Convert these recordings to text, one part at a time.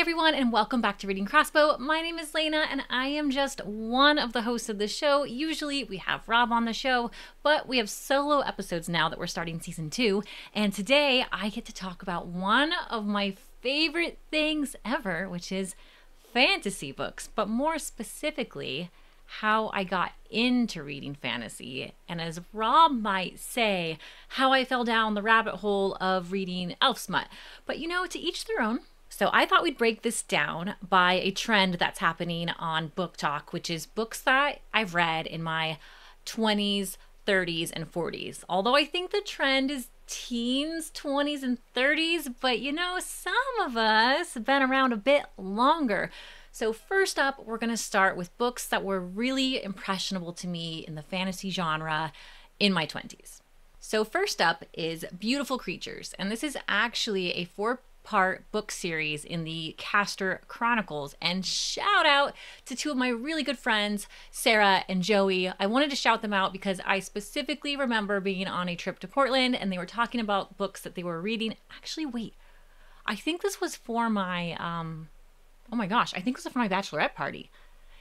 Hey everyone, and welcome back to Reading Crossbow. My name is Lana, and I am just one of the hosts of the show. Usually we have Rob on the show, but we have solo episodes now that we're starting season 2. And today I get to talk about one of my favorite things ever, which is fantasy books, but more specifically, how I got into reading fantasy, and as Rob might say, how I fell down the rabbit hole of reading elf smut. But you know, to each their own. So I thought we'd break this down by a trend that's happening on Book Talk, which is books that I've read in my 20s, 30s, and 40s. Although I think the trend is teens, 20s, and 30s, but you know, some of us have been around a bit longer. So first up, we're going to start with books that were really impressionable to me in the fantasy genre in my 20s. So first up is Beautiful Creatures, and this is actually a four-part book series in the Caster Chronicles. And shout out to two of my really good friends, Sarah and Joey. I wanted to shout them out because I specifically remember being on a trip to Portland and they were talking about books that they were reading. Actually, wait, I think this was for my, oh my gosh, I think this was for my bachelorette party.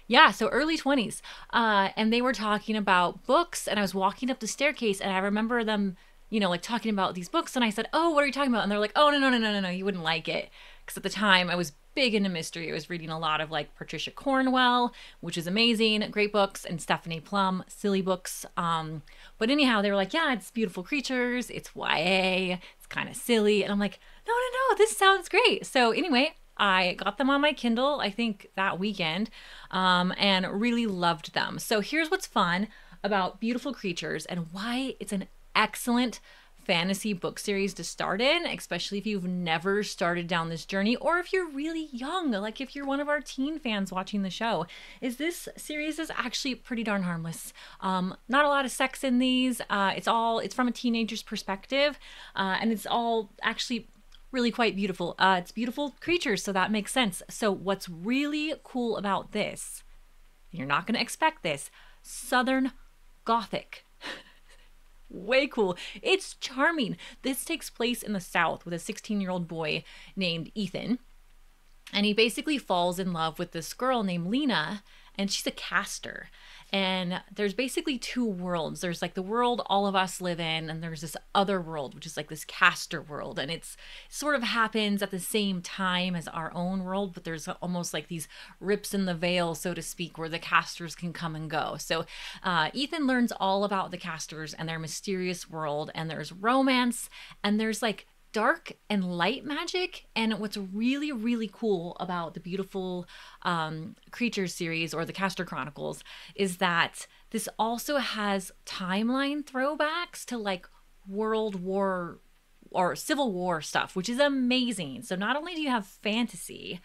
Yeah, so early 20s. And they were talking about books, and I was walking up the staircase, and I remember them, you know, like talking about these books, and I said, oh, what are you talking about? And they're like, oh, no, you wouldn't like it. Because at the time, I was big into mystery. I was reading a lot of, like, Patricia Cornwell, which is amazing, great books, and Stephanie Plum, silly books. But anyhow, they were like, yeah, it's Beautiful Creatures, it's YA, it's kind of silly. And I'm like, no, this sounds great. So anyway, I got them on my Kindle, I think that weekend, and really loved them. So here's what's fun about Beautiful Creatures and why it's an excellent fantasy book series to start in, especially if you've never started down this journey or if you're really young, like if you're one of our teen fans watching the show, is this series is actually pretty darn harmless. Not a lot of sex in these. It's from a teenager's perspective, and it's all actually really quite beautiful. It's Beautiful Creatures, so that makes sense. So what's really cool about this, you're not going to expect this, Southern Gothic. Way cool. It's charming. This takes place in the South with a 16-year-old boy named Ethan. And he basically falls in love with this girl named Lana, and she's a caster. And there's basically two worlds. There's like the world all of us live in, and there's this other world, which is like this caster world. And it's sort of happens at the same time as our own world, but there's almost like these rips in the veil, so to speak, where the casters can come and go. So Ethan learns all about the casters and their mysterious world, and there's romance, and there's like dark and light magic. And what's really, really cool about the Beautiful Creatures series or the Caster Chronicles is that this also has timeline throwbacks to like World War or Civil War stuff, which is amazing. So not only do you have fantasy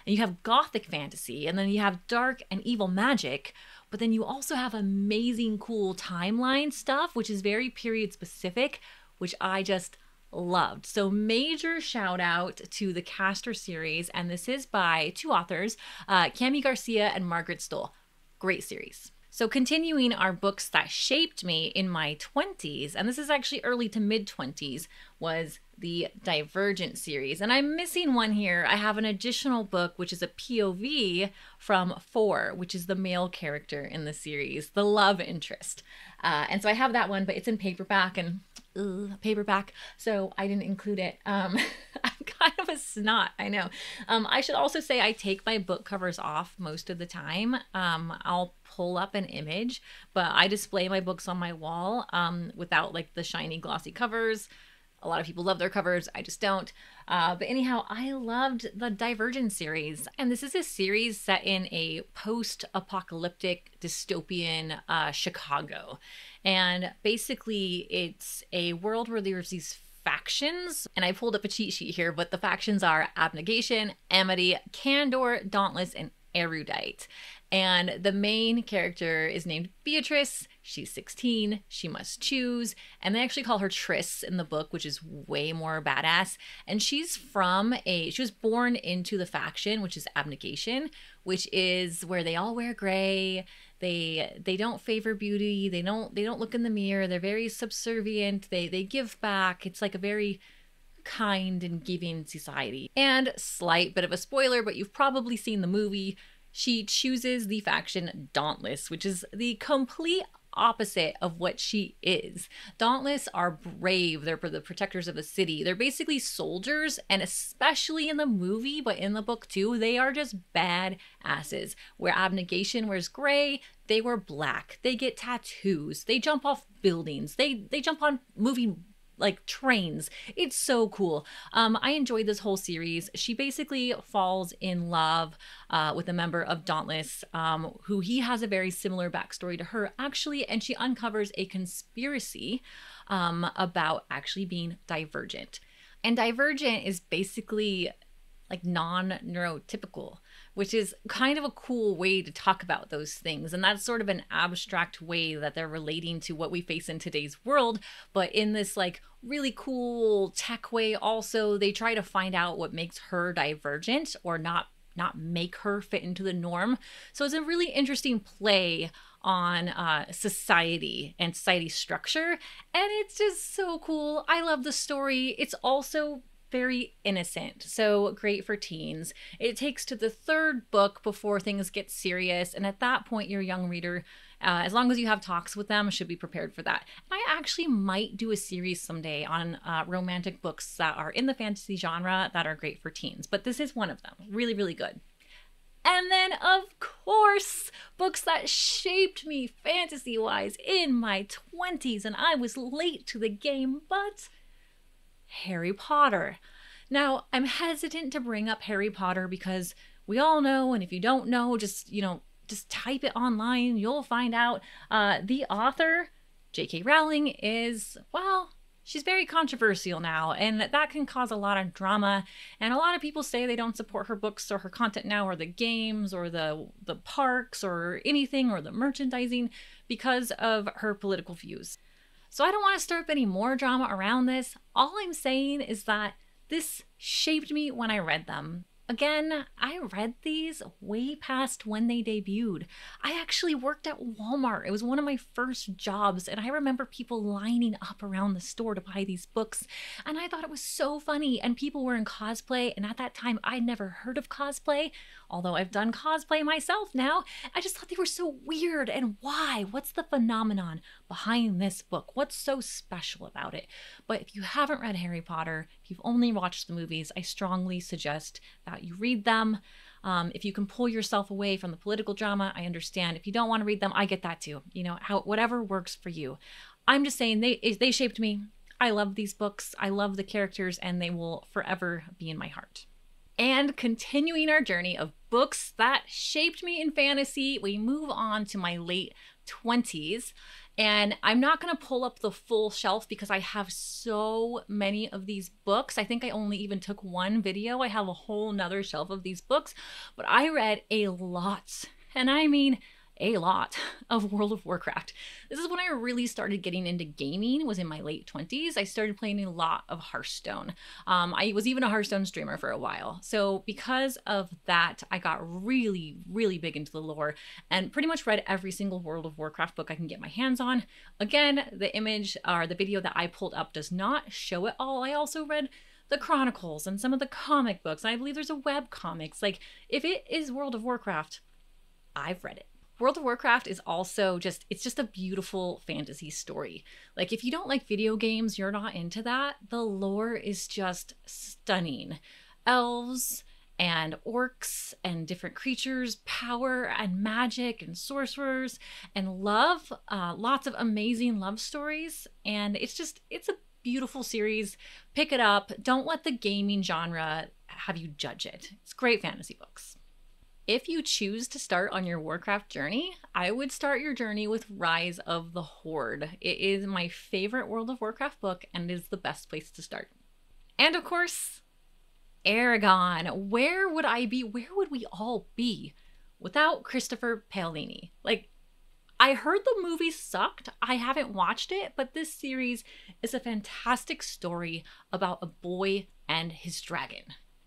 and you have gothic fantasy, and then you have dark and evil magic, but then you also have amazing cool timeline stuff, which is very period specific, which I just loved. So major shout out to the Caster series, and this is by two authors, Cami Garcia and Margaret Stohl. Great series. So continuing our books that shaped me in my 20s, and this is actually early to mid 20s, was the Divergent series. And I'm missing one here. I have an additional book, which is a POV from 4, which is the male character in the series, the love interest. And so I have that one, but it's in paperback, and paperback, so I didn't include it. I'm kind of a snot, I know. I should also say I take my book covers off most of the time. I'll pull up an image, but I display my books on my wall without like the shiny glossy covers. A lot of people love their covers. I just don't. But anyhow, I loved the Divergent series. And this is a series set in a post-apocalyptic dystopian Chicago. And basically, it's a world where there's these factions. And I pulled up a cheat sheet here, but the factions are Abnegation, Amity, Candor, Dauntless, and Erudite. And the main character is named Beatrice. She's 16. She must choose. And they actually call her Triss in the book, which is way more badass. And she was born into the faction, which is Abnegation, which is where they all wear gray. They don't favor beauty. They don't look in the mirror. They're very subservient. They give back. It's like a very kind and giving society. And slight bit of a spoiler, but you've probably seen the movie, she chooses the faction Dauntless, which is the complete opposite of what she is. Dauntless are brave. They're the protectors of the city. They're basically soldiers, and especially in the movie, but in the book too, they are just bad asses. Where Abnegation wears gray, they wear black. They get tattoos. They jump off buildings. They jump on moving like trains. It's so cool. I enjoyed this whole series. She basically falls in love with a member of Dauntless, who he has a very similar backstory to her actually, and she uncovers a conspiracy about actually being divergent. And divergent is basically like non-neurotypical, which is kind of a cool way to talk about those things. And that's sort of an abstract way that they're relating to what we face in today's world. But in this like really cool tech way also, they try to find out what makes her divergent or not make her fit into the norm. So it's a really interesting play on society and society structure. And it's just so cool. I love the story. It's also very innocent, so great for teens. It takes to the third book before things get serious, and at that point your young reader, as long as you have talks with them, should be prepared for that. And I actually might do a series someday on romantic books that are in the fantasy genre that are great for teens, but this is one of them. Really, really good. And then, of course, books that shaped me fantasy-wise in my 20s, and I was late to the game, but Harry Potter. Now, I'm hesitant to bring up Harry Potter because we all know, and if you don't know, just type it online, you'll find out. The author, J.K. Rowling, is, well, she's very controversial now, and that can cause a lot of drama. And a lot of people say they don't support her books or her content now, or the games, or the parks, or anything, or the merchandising because of her political views. So I don't want to stir up any more drama around this. All I'm saying is that this shaped me when I read them. Again, I read these way past when they debuted. I actually worked at Walmart. It was one of my first jobs, and I remember people lining up around the store to buy these books, and I thought it was so funny, and people were in cosplay, and at that time, I'd never heard of cosplay, although I've done cosplay myself now. I just thought they were so weird, and why? What's the phenomenon behind this book? What's so special about it? But if you haven't read Harry Potter, if you've only watched the movies, I strongly suggest that you read them. If you can pull yourself away from the political drama, I understand. If you don't want to read them, I get that too. You know, whatever works for you. I'm just saying they shaped me. I love these books. I love the characters, and they will forever be in my heart. And continuing our journey of books that shaped me in fantasy, we move on to my late 20s. And I'm not going to pull up the full shelf because I have so many of these books. I think I only even took one video. I have a whole nother shelf of these books, but I read a lot, and I mean a lot, of World of Warcraft. This is when I really started getting into gaming, was in my late 20s. I started playing a lot of Hearthstone. I was even a Hearthstone streamer for a while. So because of that, I got really, really big into the lore and pretty much read every single World of Warcraft book I can get my hands on. Again, the image or the video that I pulled up does not show it all. I also read the Chronicles and some of the comic books. I believe there's a web comics. Like, if it is World of Warcraft, I've read it. World of Warcraft is also it's just a beautiful fantasy story. Like, if you don't like video games, you're not into that, the lore is just stunning. Elves and orcs and different creatures, power and magic and sorcerers and love, lots of amazing love stories. And it's a beautiful series. Pick it up. Don't let the gaming genre have you judge it. It's great fantasy books. If you choose to start on your Warcraft journey, I would start your journey with Rise of the Horde. It is my favorite World of Warcraft book and is the best place to start. And of course, Eragon. Where would I be? Where would we all be without Christopher Paolini? Like, I heard the movie sucked. I haven't watched it, but this series is a fantastic story about a boy and his dragon.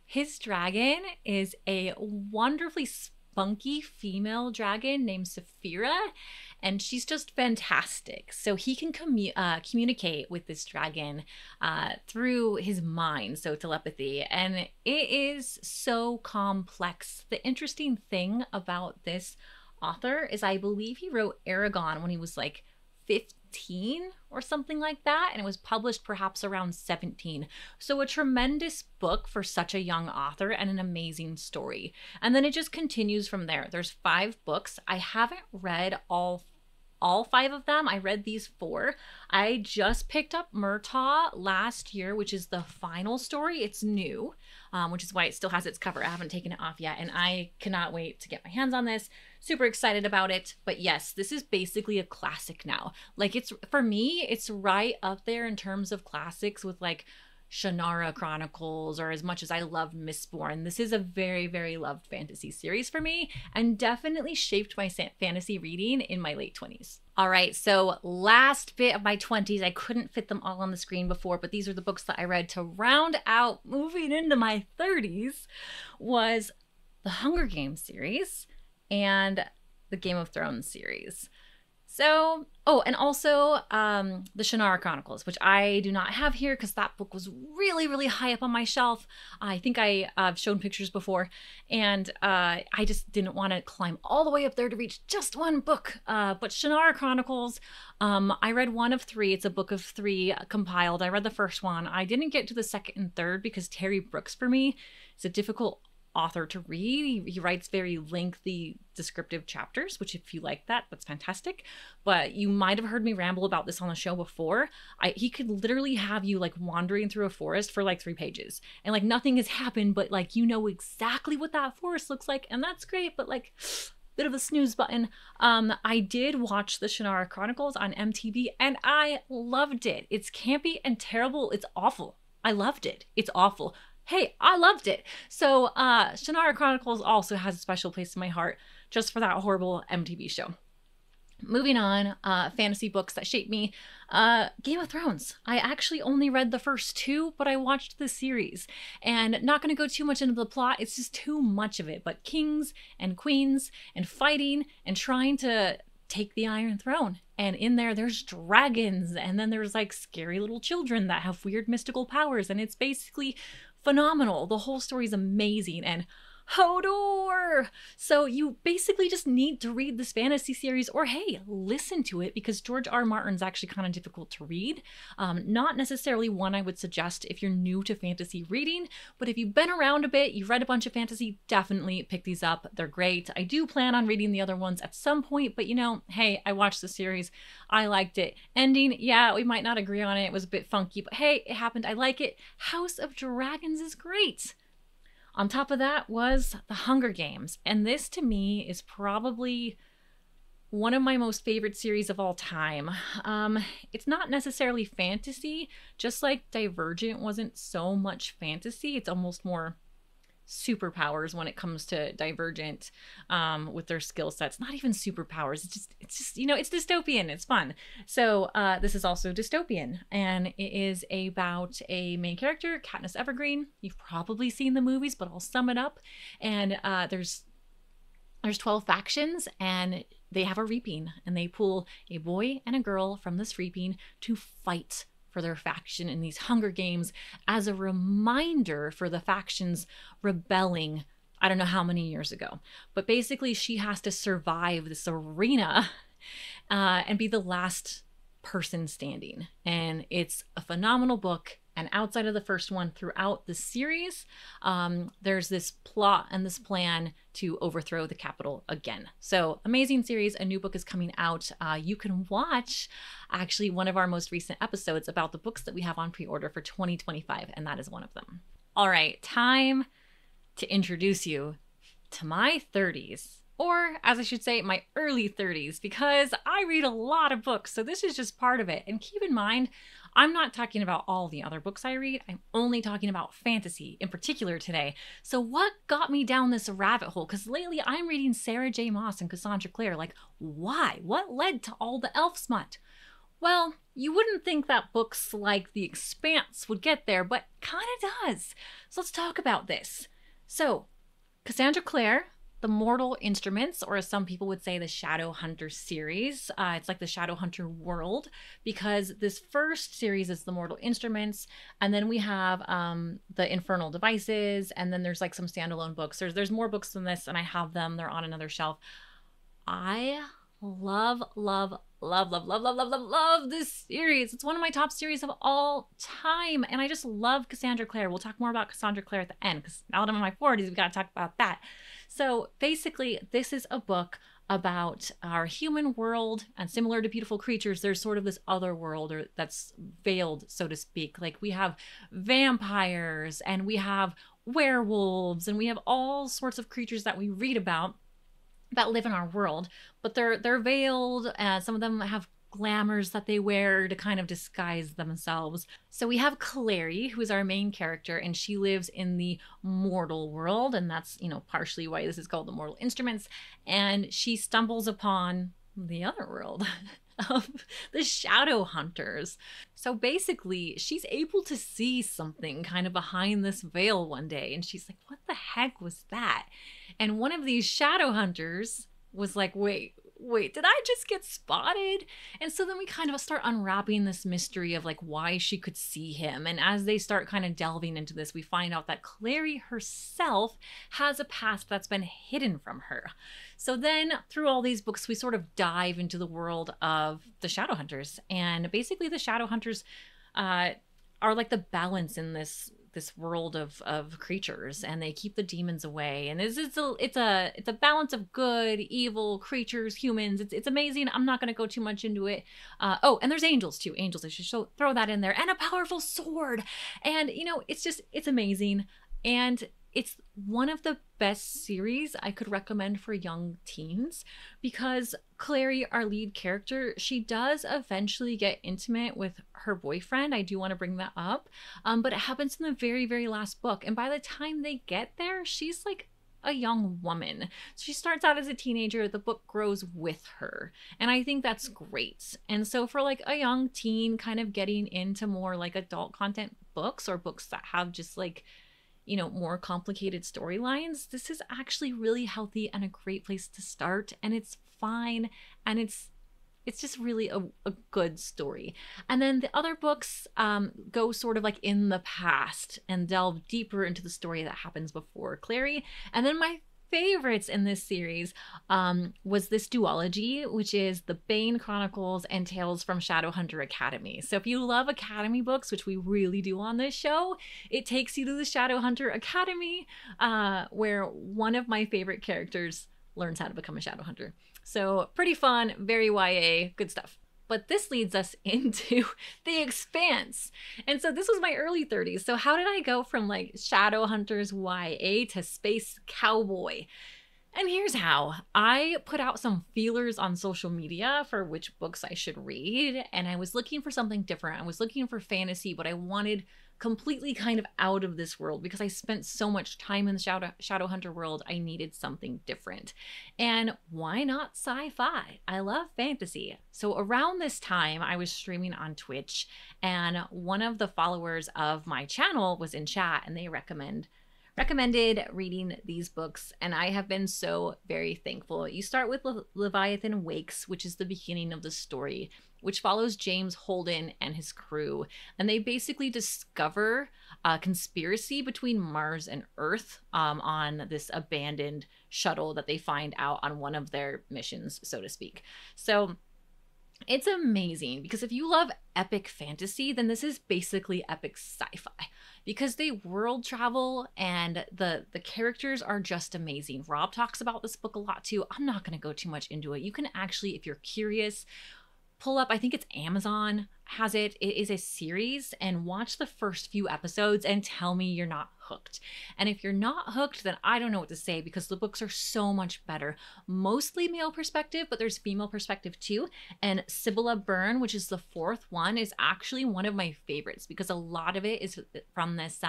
His dragon is a wonderfully funky female dragon named Saphira, and she's just fantastic. So he can communicate with this dragon through his mind, so telepathy, and it is so complex. The interesting thing about this author is I believe he wrote Eragon when he was like 15 or something like that, and it was published perhaps around 17. So a tremendous book for such a young author and an amazing story. And then it just continues from there. There's 5 books. I haven't read all 5 of them. I read these 4. I just picked up Murtaugh last year, which is the final story. It's new, which is why it still has its cover. I haven't taken it off yet, and I cannot wait to get my hands on this. Super excited about it. But yes, this is basically a classic now. Like, it's, for me, it's right up there in terms of classics with like Shannara Chronicles, or as much as I love Mistborn. This is a very, very loved fantasy series for me, and definitely shaped my fantasy reading in my late 20s. All right, so last bit of my 20s, I couldn't fit them all on the screen before, but these are the books that I read to round out moving into my 30s, was the Hunger Games series and the Game of Thrones series. So, oh, and also the Shannara Chronicles, which I do not have here because that book was really, really high up on my shelf. I think I've shown pictures before, and I just didn't want to climb all the way up there to reach just one book. But Shannara Chronicles, I read 1 of 3. It's a book of 3 compiled. I read the first one. I didn't get to the second and third because Terry Brooks, for me, is a difficult author to read. He writes very lengthy descriptive chapters, which if you like that, that's fantastic. But you might have heard me ramble about this on the show before. He could literally have you like wandering through a forest for like 3 pages and like nothing has happened, but like you know exactly what that forest looks like, and that's great, but like bit of a snooze button. I did watch the Shannara Chronicles on MTV and I loved it. It's campy and terrible. It's awful. I loved it. It's awful. Hey, I loved it. So Shannara Chronicles also has a special place in my heart just for that horrible MTV show. Moving on, fantasy books that shaped me. Game of Thrones. I actually only read the first 2, but I watched the series. And not going to go too much into the plot. It's just too much of it. But kings and queens and fighting and trying to take the Iron Throne. And in there's dragons. And then there's like scary little children that have weird mystical powers. And it's basically phenomenal. The whole story is amazing, and Hodor! So you basically just need to read this fantasy series, or hey, listen to it, because George R. R. Martin's actually kind of difficult to read. Not necessarily one I would suggest if you're new to fantasy reading, but if you've been around a bit, you've read a bunch of fantasy, definitely pick these up. They're great. I do plan on reading the other ones at some point, but you know, hey, I watched the series. I liked it. Ending, yeah, we might not agree on it. It was a bit funky, but hey, it happened. I like it. House of Dragons is great. On top of that was the Hunger Games. And this to me is probably one of my most favorite series of all time. It's not necessarily fantasy, just like Divergent wasn't so much fantasy. It's almost more superpowers when it comes to Divergent, with their skill sets. Not even superpowers. It's just you know, it's dystopian. It's fun. So this is also dystopian, and it is about a main character, Katniss Evergreen. You've probably seen the movies, but I'll sum it up. And there's 12 factions, and they have a reaping, and they pull a boy and a girl from this reaping to fight for their faction in these Hunger Games as a reminder for the factions rebelling I don't know how many years ago. But basically she has to survive this arena and be the last person standing. And it's a phenomenal book. And outside of the first one, throughout the series, there's this plot and this plan to overthrow the Capitol again. So amazing series. A new book is coming out. You can watch actually one of our most recent episodes about the books that we have on pre-order for 2025, and that is one of them. All right, time to introduce you to my 30s. Or, as I should say, my early 30s, because I read a lot of books, so this is just part of it. And keep in mind, I'm not talking about all the other books I read. I'm only talking about fantasy in particular today. So what got me down this rabbit hole? Because lately I'm reading Sarah J. Maas and Cassandra Clare. Like, why? What led to all the elf smut? Well, you wouldn't think that books like The Expanse would get there, but kind of does. So let's talk about this. So, Cassandra Clare the Mortal Instruments, or as some people would say, the Shadowhunter series. It's like the Shadowhunter world, because this first series is the Mortal Instruments, and then we have the Infernal Devices, and then there's like some standalone books. There's more books than this, and I have them. They're on another shelf. I love this series. It's one of my top series of all time, and I just love Cassandra Clare. We'll talk more about Cassandra Clare at the end, because now that I'm in my 40s, we've got to talk about that. So basically, this is a book about our human world, and similar to Beautiful Creatures, there's sort of this other world, or that's veiled, so to speak. Like, we have vampires, and we have werewolves, and we have all sorts of creatures that we read about that live in our world, but they're veiled. Some of them have glamours that they wear to kind of disguise themselves. So we have Clare, who is our main character, and she lives in the mortal world, and that's, you know, partially why this is called the Mortal Instruments. And she stumbles upon the other world of the Shadowhunters. So basically, she's able to see something kind of behind this veil one day, and she's like, what the heck was that? And one of these Shadowhunters was like, wait, did I just get spotted? And so then we kind of start unwrapping this mystery of like why she could see him. And as they start kind of delving into this, we find out that Clary herself has a past that's been hidden from her. So then through all these books, we sort of dive into the world of the Shadowhunters. And basically the Shadowhunters are like the balance in this world of creatures, and they keep the demons away, and it's a balance of good, evil, creatures, humans. It's amazing. I'm not going to go too much into it. Oh, and there's angels too. Angels, I should throw that in there, and a powerful sword. And you know, it's amazing, and it's one of the best series I could recommend for young teens, because Clary, our lead character, she does eventually get intimate with her boyfriend. I do want to bring that up. But it happens in the very, very last book. And by the time they get there, she's like a young woman. So she starts out as a teenager. The book grows with her. And I think that's great. And so for like a young teen kind of getting into more like adult content books, or books that have just like, you know, more complicated storylines, this is actually really healthy and a great place to start. And it's fine, and it's just really a good story. And then the other books go sort of like in the past and delve deeper into the story that happens before Clary. And then my favorites in this series was this duology, which is the Bane Chronicles and Tales from Shadowhunter Academy. So if you love Academy books, which we really do on this show, it takes you to the Shadowhunter Academy, where one of my favorite characters learns how to become a Shadowhunter. So pretty fun, very YA, good stuff. But this leads us into The Expanse. And so this was my early 30s. So how did I go from like Shadowhunters YA to Space Cowboy? And here's how. I put out some feelers on social media for which books I should read, and I was looking for something different. I was looking for fantasy, but I wanted completely kind of out of this world, because I spent so much time in the Shadowhunter world. I needed something different. And why not sci-fi? I love fantasy. So around this time, I was streaming on Twitch, and one of the followers of my channel was in chat, and they recommended reading these books, and I have been so very thankful. You start with Leviathan Wakes, which is the beginning of the story, which follows James Holden and his crew, and they basically discover a conspiracy between Mars and Earth on this abandoned shuttle that they find out on one of their missions, so to speak. So it's amazing, because if you love epic fantasy, then this is basically epic sci-fi, because they world travel and the characters are just amazing. Rob talks about this book a lot too. I'm not going to go too much into it. You can actually, if you're curious, pull up, I think it's Amazon has it. It is a series, and watch the first few episodes and tell me you're not hooked. And if you're not hooked, then I don't know what to say, because the books are so much better. Mostly male perspective, but there's female perspective too. And Sibylla Byrne, which is the fourth one, is actually one of my favorites, because a lot of it is from this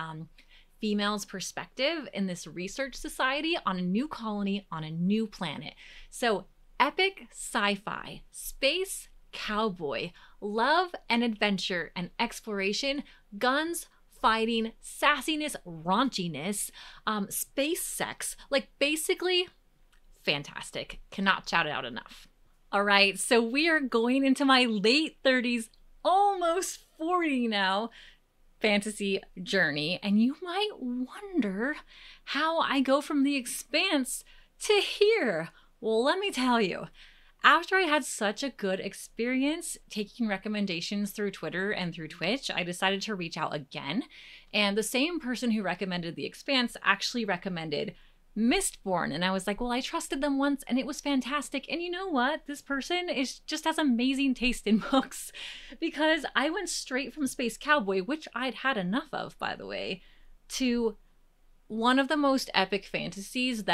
female's perspective in this research society on a new colony on a new planet. So epic sci-fi, space cowboy, love and adventure and exploration, guns, fighting, sassiness, raunchiness, space sex. Like basically fantastic. Cannot shout it out enough. All right, so we are going into my late 30s, almost 40 now, fantasy journey. And you might wonder how I go from the Expanse to here. Well, let me tell you. After I had such a good experience taking recommendations through Twitter and through Twitch, I decided to reach out again. And the same person who recommended The Expanse actually recommended Mistborn. And I was like, well, I trusted them once and it was fantastic. And you know what? This person just has amazing taste in books, because I went straight from Space Cowboy, which I'd had enough of, by the way, to one of the most epic fantasies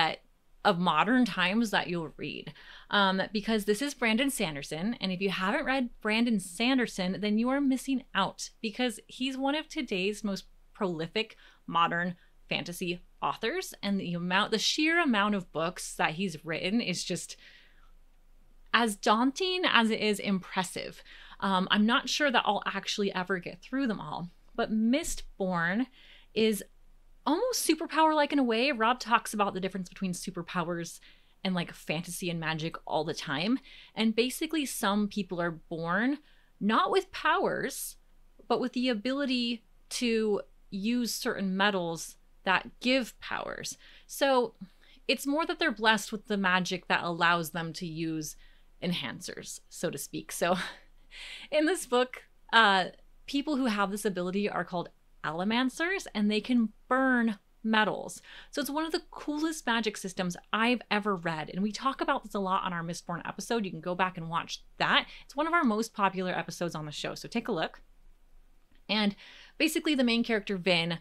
of modern times that you'll read. Because this is Brandon Sanderson. And if you haven't read Brandon Sanderson, then you are missing out, because he's one of today's most prolific modern fantasy authors. And the sheer amount of books that he's written is just as daunting as it is impressive. I'm not sure that I'll actually ever get through them all, but Mistborn is almost superpower-like in a way. Rob talks about the difference between superpowers and like fantasy and magic all the time. And basically some people are born not with powers, but with the ability to use certain metals that give powers. So it's more that they're blessed with the magic that allows them to use enhancers, so to speak. So in this book, people who have this ability are called allomancers, and they can burn metals. So it's one of the coolest magic systems I've ever read. And we talk about this a lot on our Mistborn episode. You can go back and watch that. It's one of our most popular episodes on the show. So take a look. And basically the main character, Vin,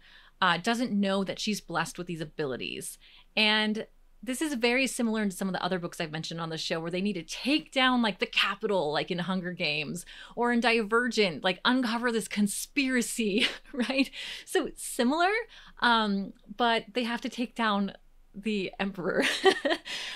doesn't know that she's blessed with these abilities. And this is very similar to some of the other books I've mentioned on the show, where they need to take down like the Capitol, like in Hunger Games, or in Divergent, like uncover this conspiracy, right? So similar, but they have to take down the Emperor.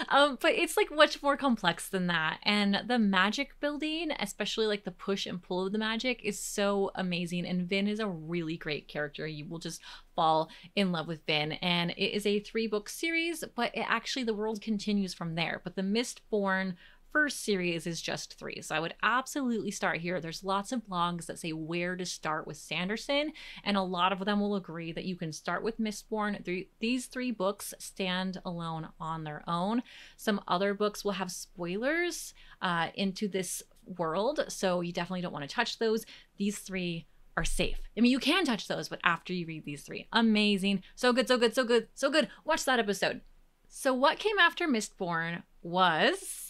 But it's like much more complex than that. And the magic building, especially like the push and pull of the magic, is so amazing. And Vin is a really great character. You will just fall in love with Vin. And it is a 3-book series, but the world continues from there. But the Mistborn first series is just 3. So I would absolutely start here. There's lots of blogs that say where to start with Sanderson, and a lot of them will agree that you can start with Mistborn. These 3 books stand alone on their own. Some other books will have spoilers into this world, so you definitely don't want to touch those. These 3 are safe. I mean, you can touch those, but after you read these 3. Amazing. So good, so good, so good, so good. Watch that episode. So what came after Mistborn was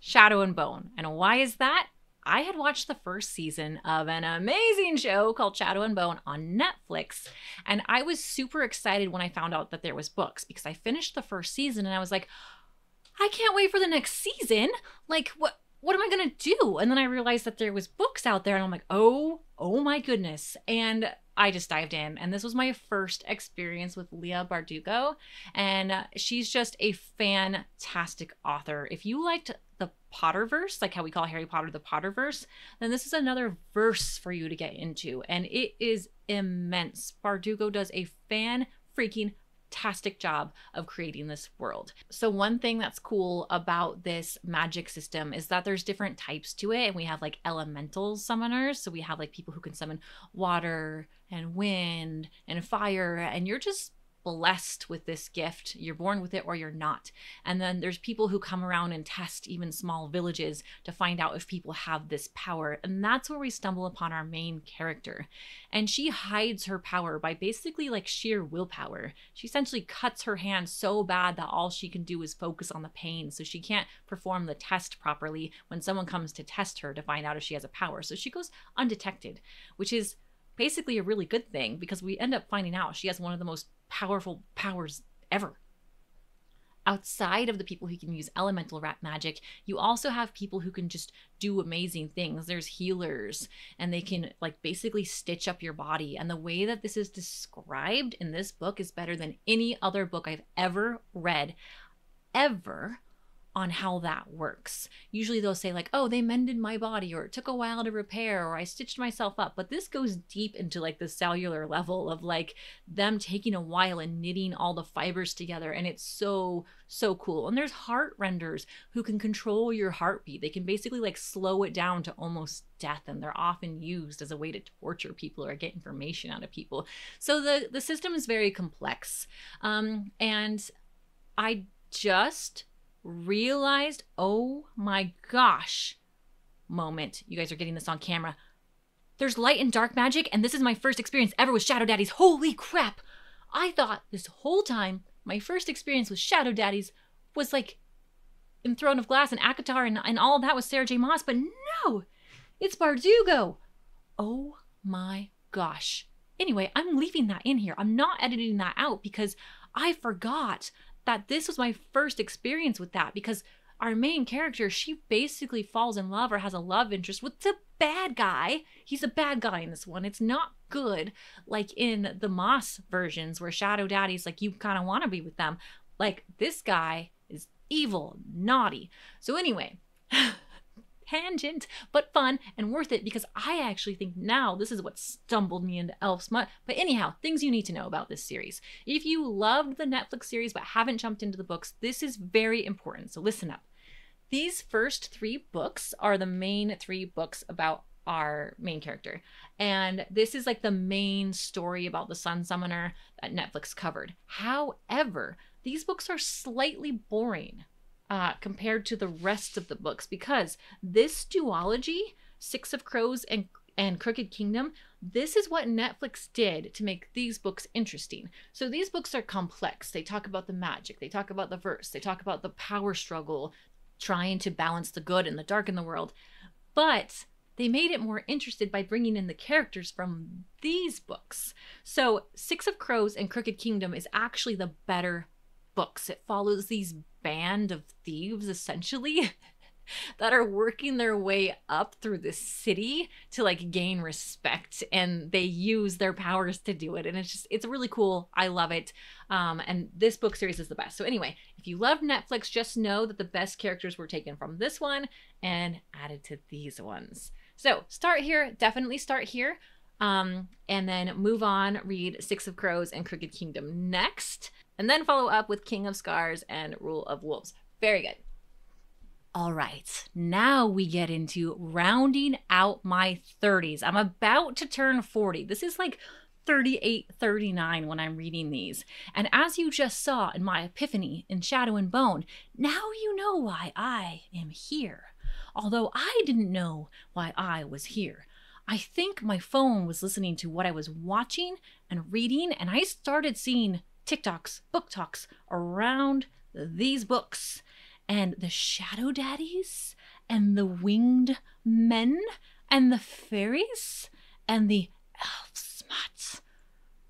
Shadow and Bone. And why is that? I had watched the first season of an amazing show called Shadow and Bone on Netflix. And I was super excited when I found out that there was books, because I finished the first season and I was like, I can't wait for the next season. Like, what am I going to do? And then I realized that there was books out there and I'm like, oh my goodness. And I just dived in, and this was my first experience with Leigh Bardugo, and she's just a fantastic author. If you liked the Potterverse, like how we call Harry Potter the Potterverse, then this is another verse for you to get into, and it is immense. Bardugo does a fantastic job of creating this world. So one thing that's cool about this magic system is that there's different types to it, and we have like elemental summoners. So we have like people who can summon water and wind and fire, and you're just blessed with this gift. You're born with it or you're not. And then there's people who come around and test even small villages to find out if people have this power. And that's where we stumble upon our main character. And she hides her power by basically like sheer willpower. She essentially cuts her hand so bad that all she can do is focus on the pain. So she can't perform the test properly when someone comes to test her to find out if she has a power. So she goes undetected, which is basically a really good thing, because we end up finding out she has one of the most powerful powers ever. Outside of the people who can use elemental magic, you also have people who can just do amazing things. There's healers, and they can like basically stitch up your body. And the way that this is described in this book is better than any other book I've ever read, ever, on how that works. Usually they'll say like, oh, they mended my body, or it took a while to repair, or I stitched myself up. But this goes deep into like the cellular level of like them taking a while and knitting all the fibers together. And it's so cool. And there's heart renders who can control your heartbeat. They can basically like slow it down to almost death, and they're often used as a way to torture people or get information out of people. So the system is very complex. And I just realized, oh my gosh, moment, you guys are getting this on camera, there's light and dark magic, and this is my first experience ever with Shadow Daddies. Holy crap. I thought this whole time my first experience with Shadow Daddies was like in Throne of Glass and ACOTAR and all of that was Sarah J. Maas, but no, it's Bardugo. Oh my gosh. Anyway, I'm leaving that in here. I'm not editing that out because I forgot that this was my first experience with that, because our main character, she basically falls in love or has a love interest with the bad guy. He's a bad guy in this one. It's not good like in the Maas versions where Shadow Daddies, like you kind of want to be with them. Like this guy is evil, naughty. So anyway, tangent, but fun and worth it, because I actually think now this is what stumbled me into elf smut. But anyhow, things you need to know about this series. If you loved the Netflix series but haven't jumped into the books, this is very important, so listen up. These first 3 books are the main 3 books about our main character. And this is like the main story about the Sun Summoner that Netflix covered. However, these books are slightly boring compared to the rest of the books, because this duology, Six of Crows and Crooked Kingdom, this is what Netflix did to make these books interesting. So these books are complex. They talk about the magic, they talk about the verse, they talk about the power struggle, trying to balance the good and the dark in the world. But they made it more interesting by bringing in the characters from these books. So Six of Crows and Crooked Kingdom is actually the better books. It follows these band of thieves, essentially, that are working their way up through the city to like gain respect, and they use their powers to do it. And it's really cool. I love it. And this book series is the best. So anyway, if you love Netflix, just know that the best characters were taken from this one and added to these ones. So start here, definitely start here. And then move on, read Six of Crows and Crooked Kingdom next, and then follow up with King of Scars and Rule of Wolves. Very good. All right, now we get into rounding out my 30s. I'm about to turn 40. This is like 38, 39 when I'm reading these. And as you just saw in my epiphany in Shadow and Bone, now you know why I am here. Although I didn't know why I was here. I think my phone was listening to what I was watching and reading, and I started seeing TikToks, book talks around these books. And the Shadow Daddies, and the winged men, and the fairies, and the elf smuts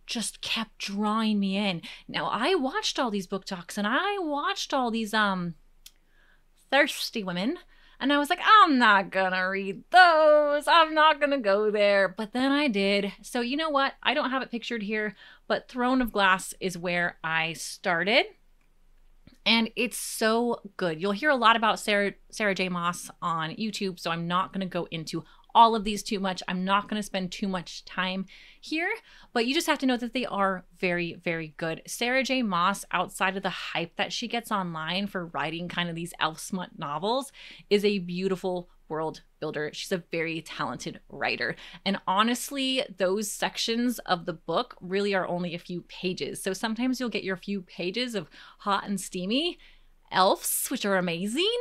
just kept drawing me in. Now, I watched all these book talks, and I watched all these thirsty women, and I was like, I'm not gonna read those. I'm not gonna go there. But then I did. So you know what? I don't have it pictured here, but Throne of Glass is where I started. And it's so good. You'll hear a lot about Sarah J. Maas on YouTube, so I'm not going to go into all of these too much. I'm not going to spend too much time here, but you just have to know that they are very, very good. Sarah J. Maas, outside of the hype that she gets online for writing kind of these elf smut novels, is a beautiful world builder. She's a very talented writer. And honestly, those sections of the book really are only a few pages. So sometimes you'll get your few pages of hot and steamy elves, which are amazing,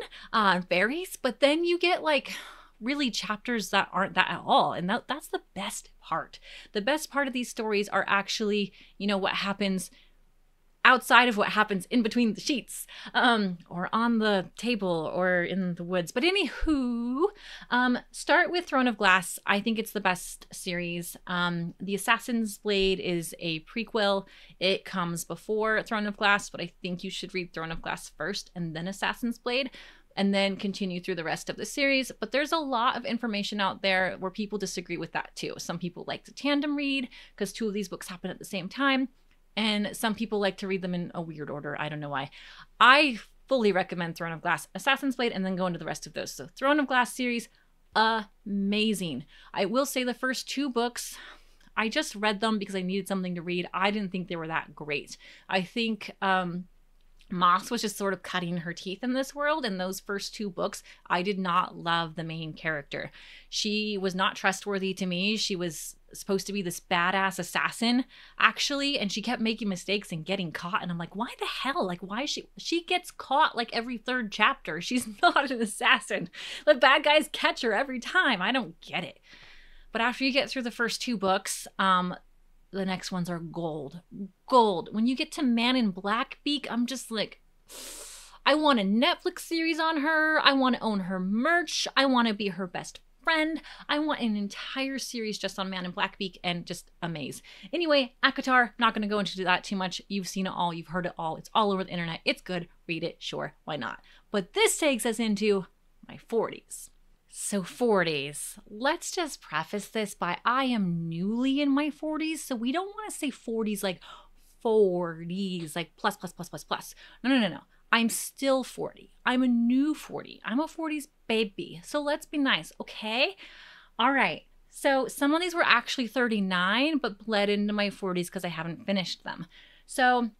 fairies, but then you get like really chapters that aren't that at all. And that's the best part. The best part of these stories are actually, you know, what happens outside of what happens in between the sheets, or on the table or in the woods. But anywho, start with Throne of Glass. I think it's the best series. The Assassin's Blade is a prequel. It comes before Throne of Glass, but I think you should read Throne of Glass first and then Assassin's Blade, and then continue through the rest of the series. But there's a lot of information out there where people disagree with that too. Some people like to tandem read because 2 of these books happen at the same time. And some people like to read them in a weird order. I don't know why. I fully recommend Throne of Glass, Assassin's Blade, and then go into the rest of those. So Throne of Glass series, amazing. I will say the first 2 books, I just read them because I needed something to read. I didn't think they were that great. I think Maas was just sort of cutting her teeth in this world. In those first 2 books, I did not love the main character. She was not trustworthy to me. She was supposed to be this badass assassin, actually, and she kept making mistakes and getting caught. And I'm like, why the hell? Like, why is she gets caught like every 3rd chapter. She's not an assassin. The bad guys catch her every time. I don't get it. But after you get through the first 2 books, the next ones are gold. Gold. When you get to Man in Blackbeak, I'm just like, I want a Netflix series on her. I want to own her merch. I want to be her best friend. I want an entire series just on Man in Blackbeak and just amaze. Anyway, ACOTAR, not going to go into that too much. You've seen it all. You've heard it all. It's all over the internet. It's good. Read it. Sure. Why not? But this takes us into my 40s. So 40s, let's just preface this by I am newly in my 40s, so we don't want to say 40s like 40s, like plus. No. I'm still 40. I'm a new 40. I'm a 40s baby. So let's be nice, okay? All right. So some of these were actually 39, but bled into my 40s because I haven't finished them. So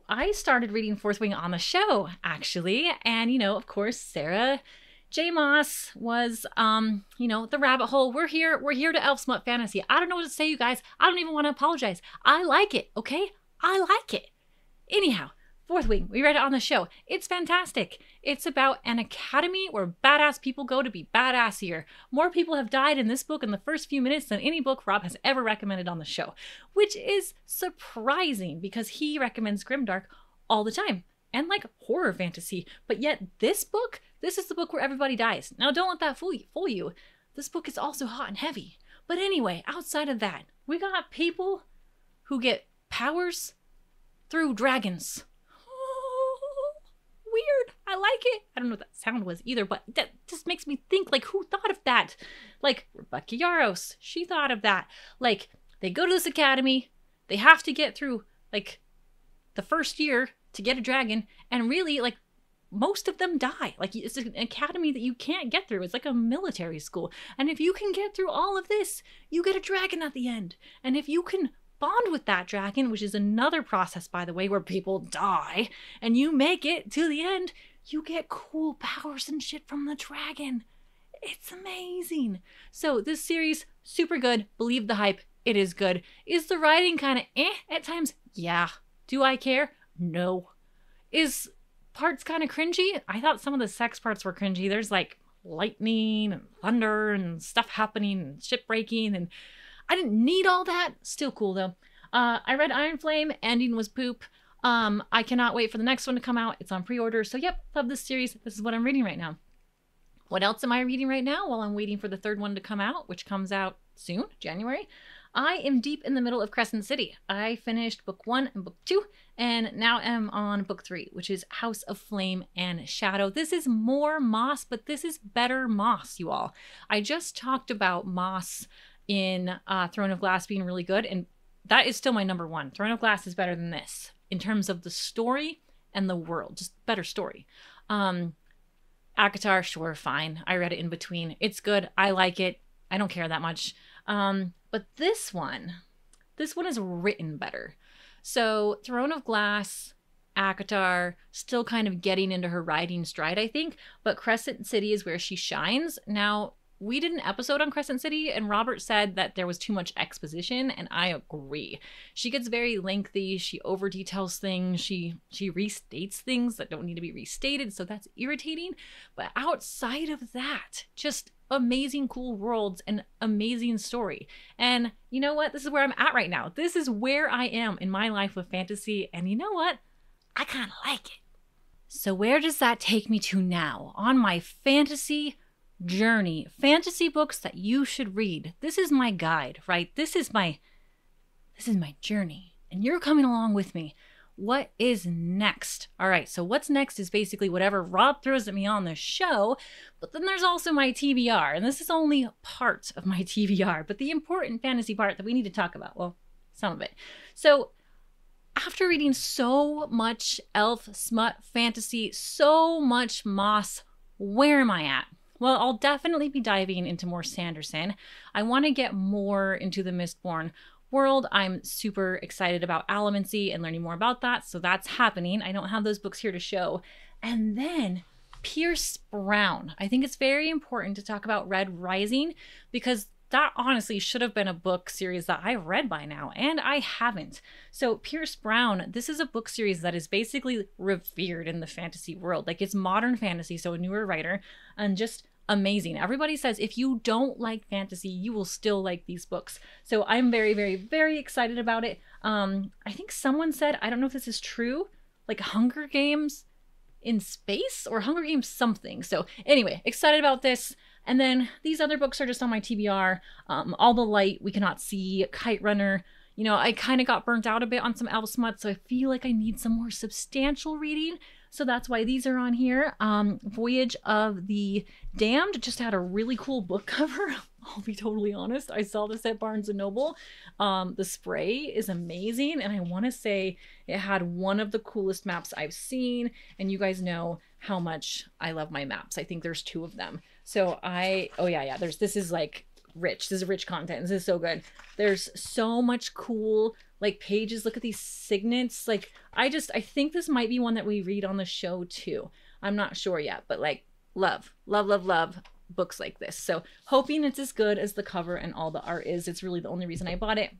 I started reading Fourth Wing on the show, actually. And, you know, of course, Sarah J. Maas was, you know, the rabbit hole. We're here to Elf Smut Fantasy. I don't know what to say, you guys. I don't even want to apologize. I like it, okay? I like it. Anyhow, Fourth Wing, we read it on the show. It's fantastic. It's about an academy where badass people go to be badassier. More people have died in this book in the first few minutes than any book Rob has ever recommended on the show, which is surprising because he recommends grimdark all the time and like horror fantasy. But yet this book, this is the book where everybody dies. Now don't let that fool you. This book is also hot and heavy. But anyway, outside of that, we got people who get powers through dragons. Weird. I like it. I don't know what that sound was either, but that just makes me think, like, who thought of that? Like, Rebecca Yarros, she thought of that. Like, they go to this academy, they have to get through, like, the first year to get a dragon, and really, like, most of them die. Like, it's an academy that you can't get through. It's like a military school. And if you can get through all of this, you get a dragon at the end. And if you can bond with that dragon, which is another process, by the way, where people die, and you make it to the end, you get cool powers and shit from the dragon. It's amazing. So this series, super good. Believe the hype. It is good. Is the writing kind of at times? Yeah. Do I care? No. Is parts kind of cringy? I thought some of the sex parts were cringy. There's like lightning and thunder and stuff happening and ship breaking, and I didn't need all that. Still cool though. I read Iron Flame. Ending was poop. I cannot wait for the next one to come out. It's on pre-order. So yep, love this series. This is what I'm reading right now. What else am I reading right now while I'm waiting for the third one to come out, which comes out soon, January? I am deep in the middle of Crescent City. I finished book 1 and book 2, and now am on book 3, which is House of Flame and Shadow. This is more Maas, but this is better Maas, you all. I just talked about Maas in Throne of Glass being really good, and that is still my number 1. Throne of Glass is better than this in terms of the story and the world, just better story. ACOTAR, sure, fine. I read it in between. It's good. I like it. I don't care that much. But this one is written better. So Throne of Glass, ACOTAR, still kind of getting into her writing stride, I think. But Crescent City is where she shines. Now, we did an episode on Crescent City, and Robert said that there was too much exposition, and I agree. She gets very lengthy. She over-details things. She restates things that don't need to be restated, so that's irritating. But outside of that, just amazing cool worlds and amazing story. And you know what? This is where I'm at right now. This is where I am in my life with fantasy, and you know what? I kind of like it. So where does that take me to now? On my fantasy journey, fantasy books that you should read. This is my guide, right? This is my journey, and you're coming along with me. What is next? All right, so what's next is basically whatever Rob throws at me on the show, but then there's also my TBR, and this is only part of my TBR, but the important fantasy part that we need to talk about, well, some of it. So After reading so much elf, smut, fantasy, so much Maas, where am I at? Well, I'll definitely be diving into more Sanderson. I want to get more into the Mistborn world. I'm super excited about Allomancy and learning more about that, so that's happening. I don't have those books here to show. And then Pierce Brown. I think it's very important to talk about Red Rising because that honestly should have been a book series that I read by now, and I haven't. So Pierce Brown, this is a book series that is basically revered in the fantasy world. Like, it's modern fantasy, so a newer writer, and just amazing. Everybody says if you don't like fantasy, you will still like these books. So I'm very, very, very excited about it. I think someone said, I don't know if this is true, like Hunger Games in space or Hunger Games something. So anyway, excited about this. And then these other books are just on my TBR. All the Light We Cannot See, Kite Runner. You know, I kind of got burnt out a bit on some elf smut, so I feel like I need some more substantial reading. So that's why these are on here. Voyage of the Damned just had a really cool book cover. I'll be totally honest. I saw this at Barnes & Noble. The spray is amazing, and I want to say it had one of the coolest maps I've seen, and you guys know how much I love my maps. I think there's 2 of them. So oh yeah, this is like rich. This is rich content. This is so good. There's so much cool like pages. Look at these signets. Like, I think this might be one that we read on the show too. I'm not sure yet, but like love books like this. So hoping it's as good as the cover and all the art is. It's really the only reason I bought it.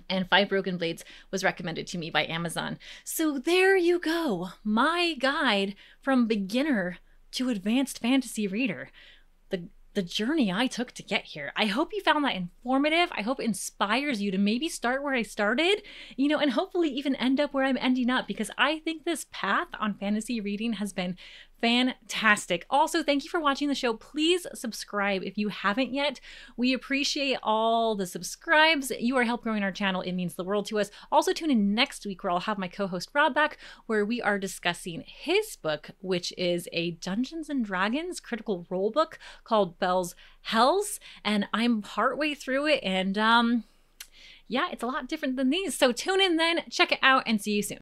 And 5 Broken Blades was recommended to me by Amazon. So there you go. My guide from beginner to advanced fantasy reader. The journey I took to get here. I hope you found that informative. I hope it inspires you to maybe start where I started, you know, and hopefully even end up where I'm ending up, because I think this path on fantasy reading has been fantastic. Also, thank you for watching the show. Please subscribe if you haven't yet. We appreciate all the subscribes. You are help growing our channel. It means the world to us. Also, tune in next week where I'll have my co-host Rob back, where we are discussing his book, which is a Dungeons and Dragons critical role book called Bell's Hells. And I'm partway through it, and yeah, it's a lot different than these. So tune in then, check it out, and see you soon.